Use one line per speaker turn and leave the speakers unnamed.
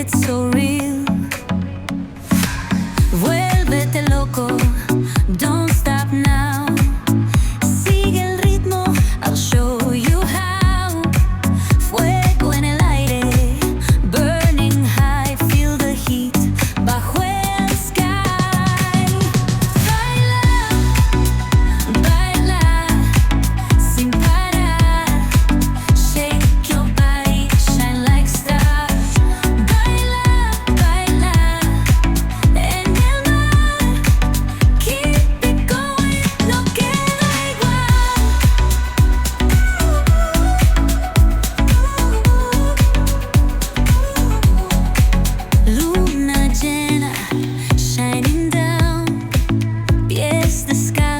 it's so real. Vuélvete loco, don't stop now. Sigue el ritmo, I'll show you how. Fuego en el aire, burning high, feel the heat bajo el sky. Baila, baila, sin parar. Shake your body, shine like stars. Baila, baila, en el mar. Keep it going, no queda igual. Luna llena, shining down, pies descalzos.